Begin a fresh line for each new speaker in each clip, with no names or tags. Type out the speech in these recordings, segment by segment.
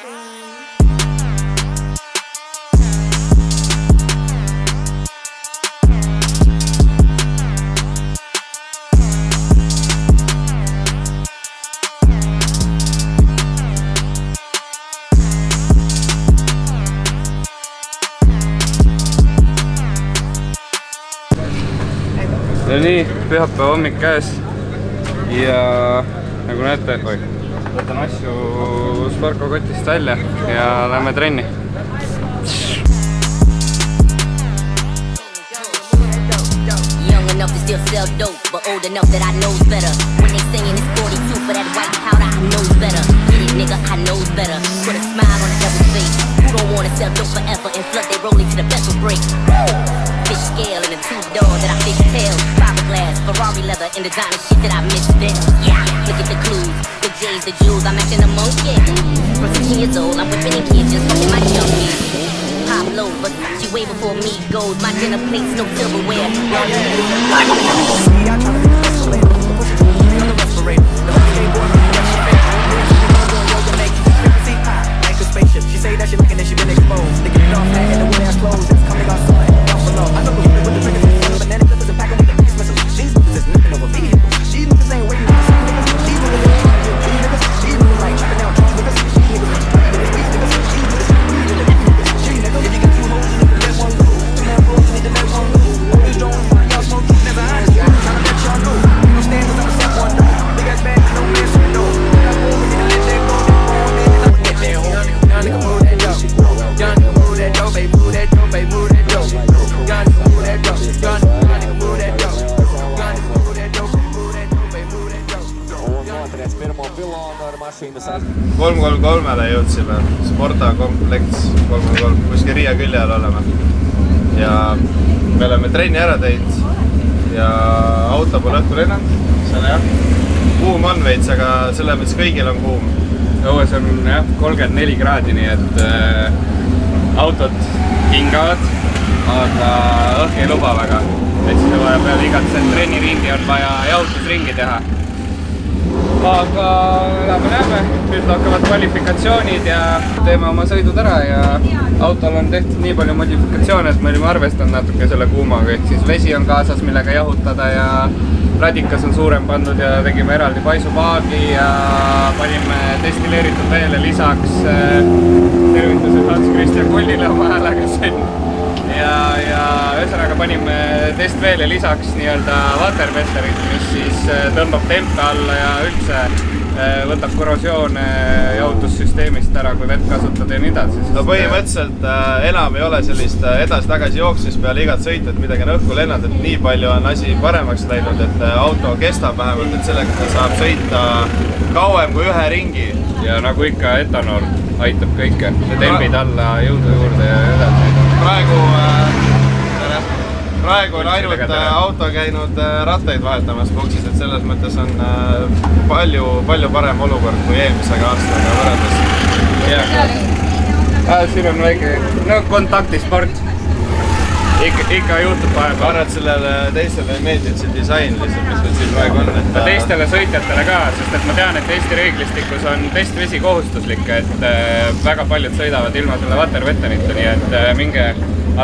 Ja nii, pühapäeva hommik käes ja nagu näete, võtan asju Sparko kotist välja ja lähme trenni.
Young enough to still sell dope, but old enough that I knows better. When they saying it's 42 for that white powder, I knows better. Get it, nigga, I knows better. Put a smile on the devil's face. Who don't wanna sell dope forever and flood they rolling to the vessel break? Fish scale and a tube dog that I fish tail. Fiberglass, Ferrari leather, and designer shit that I misfit. Yeah, look at the clues, the J's, the jewels, I'm acting a monkey. From 15 years old, I'm whipping in kids, just fucking my junkies. Pop low, but she way before me goes. My dinner plates, no silverware. She say that she looking and she been exposed. They get it off flat and the way I close. It's coming off something. I know the with the triggers, but then it doesn't pack with the biggest missiles. These niggas is nothing over vehicle. These niggas ain't waiting for some niggas. These niggas like chopping down trees, niggas. These niggas, if you get two hoes, you need to let one go. Two man bros, you need to let one go. Always drawing one, y'all smoke, never eyes. I'm trying to let y'all know. No stand without a step one, no. Big ass bag, no answer, no. That boy, we need to let that go. I'ma get that home. Young nigga move that dope. Young nigga move that dope, baby, move that dope, baby, move that dope. Young nigga move that dope. Young nigga move that dope. Young nigga move that dope, move that dope, baby, move that dope.
3-3-3-le jõudsime, Sporta kompleks 3-3, kuskil Riia külje all oleme. Ja me oleme trenni ära teinud ja auto pole õhtul lennanud, see on jah. Kuum on veits, aga selle mõttes kõigil on kuum. Õues on jah 34 kraadi, nii et autod hingavad, aga õhk ei luba väga. Et siis vaja peale igat trenniringi on vaja jahutusringi teha. Aga näeme, nüüd hakkavad kvalifikatsioonid ja teeme oma sõidud ära ja autol on tehtud nii palju modifikatsioone, et me olime arvestanud natuke selle kuumaga, ehk siis vesi on kaasas, millega jahutada ja radikas on suurem pandud ja tegime eraldi paisupaagi ja panime destilleeritud veele lisaks tervitused Hans-Christian Kullile oma häälega siin ja ühesõnaga panime testveele lisaks nii-öelda waterwetterit, mis siis tõmbab tempe alla ja üldse võtab korrosioone jahutussüsteemist ära, kui vett kasutada ja nii edasi. No põhimõtteliselt enam ei ole sellist edasi-tagasi jooksmist peale igat sõitu, et midagi on õhku lennanud, et nii palju on asi paremaks läinud, et auto kestab vähemalt, et sellega saab sõita kauem kui ühe ringi. Ja nagu ikka etanool aitab kõike, tempid alla, jõudu juurde ja edasi. Praegu on ainult auto käinud rattaid vahetamas boksis, et selles mõttes on palju parem olukord kui eelmisega aastaga võrreldes. Siin on väike kontaktisport. Ikka juhtub vahepeal. Arvad sellele teistele ei meeldib see disain lihtsalt, mis meil siin praegu on. Teistele sõitjatele ka, sest et ma tean, et Eesti reeglistikus on testvesi kohustuslik, et väga paljud sõidavad ilma selle waterwetterita, nii et minge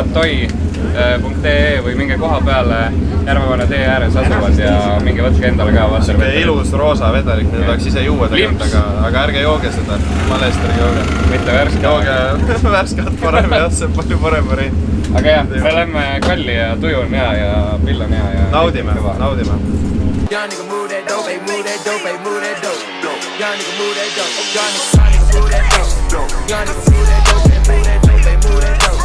atoi.ee või minge koha peale Järvevana tee ääres asuvad ja minge võtke endale ka waterwetteri. Ilus roosa vedelik, need tahaks ise juua tegelikult, aga ärge jooge seda, malest ärge jooge. Mitte värske. Jooge värskat parem ja see on palju parem variant. Aga jah, me lähme kalli ja tuju on hea ja pill on hea ja naudime. Young nigga move that dope, baby, move that dope, baby, move that dope. Young nigga move that dope, young nigga move that dope. Young nigga move that dope, baby, move that dope, baby, move that dope.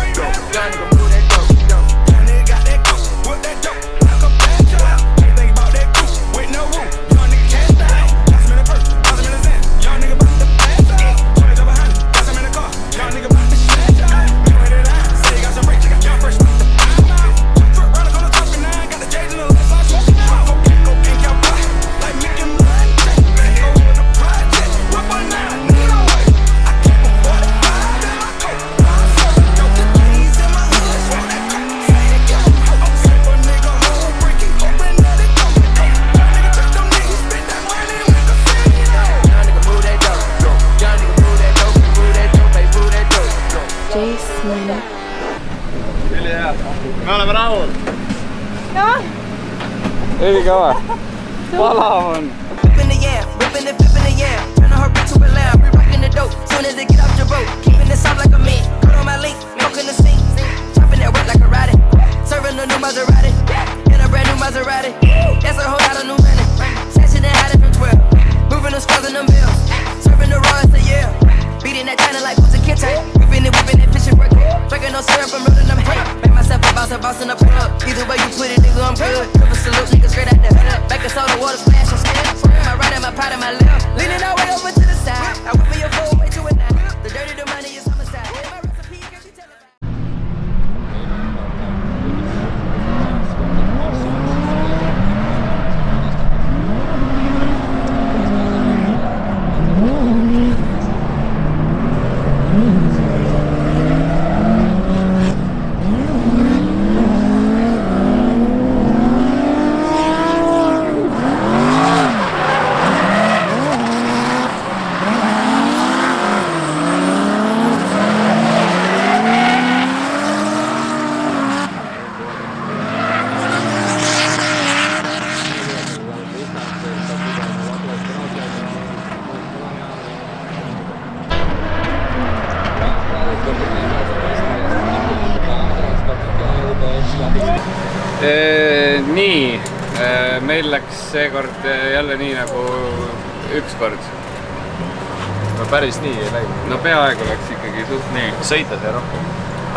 Young nigga move that dope. Young nigga got that goose, whip that dope, like a bad child. Think about that goose, with no room. Young nigga can't style. Got some in the purse, got some in the sand. Young nigga about to pass out. 20 up behind, got some in the car. Young nigga about to smash out. Me wait it out, say you got some rich, young fresh with the pile out. Truck runner on the top and I got the J's in the left side smoking out. Cocaine, count black, like Mickey Mouse. Go with the project, whip on now, need a way. I can't afford to buy, then I coat. I'm so dope, the keys in my hood.
Ülikõva. Palav on.
Whipping the yam, whipping and flipping the yam. Turn her bitch to a lamb, we rocking the dope. Soon as it get off the boat, keeping it soft like a meat. Put on my link, smoking the scene. Chopping that wet like a ride. Serving a new Maserati, in a brand new Maserati. That's a whole lot of new money. Snatching and hiding from 12. Moving the scrolls in them bills. Serving the raw, it's a year. Beating that China like who's a kid type. Whipping it, fishing work. Drinking no syrup, I'm rolling them hay. Make myself a boss in the plug. Either way you put it, nigga, I'm good. Triple salute, nigga, straight out the hood. Back of soda, water splash, I'm still. My right and my pot and my left. Leaning all way over to the side. I whip me a full way to a nine. The dirty, the money is homicide. My recipe, can't you tell it?
Nii, meil läks seekord jälle nii nagu ükskord.
No päris nii ei läinud.
No peaaegu läks ikkagi suht nii.
Sõita sai rohkem.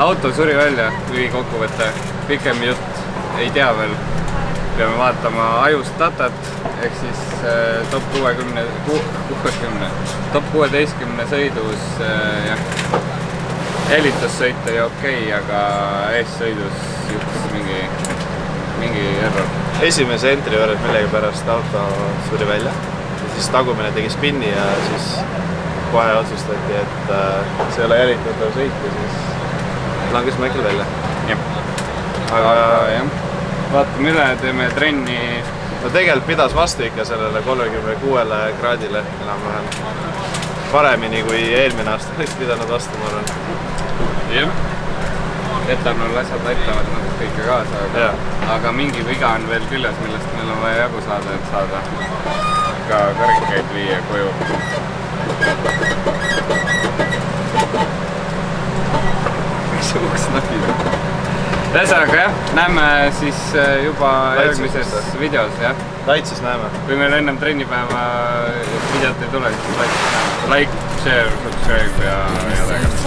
Auto suri välja, lühikokkuvõte, pikem jutt, ei tea veel. Peame vaatama ajust datat, ehk siis top 16 sõidus helitussõit oli okei, aga eessõidus juhtus mingi error.
Esimese entry juures millegi pärast auto suri välja. Ja siis tagumine tegi spinni ja siis kohe otsustati, et see ei ole jälitatav sõit ja siis langes Michael välja.
Jah.
Aga
jah. Vaatame üle, teeme trenni.
No tegelikult pidas vastu ikka sellele 36 kraadile enam-vähem. Paremini kui eelmine aasta oleks pidanud vastu, ma arvan.
Jah. Etanol asjad aitavad natuke ikka kaasa, aga mingi viga on veel küljes, millest meil on vaja jagu saada, et saada ka kõrgkeid viia koju. Mis see uks nahib? Ühesõnaga jah, näeme siis juba järgmises videos, jah.
Laitsis näeme.
Kui meil ennem trennipäeva videot ei tule, siis like, share, subscribe ja tegelikult.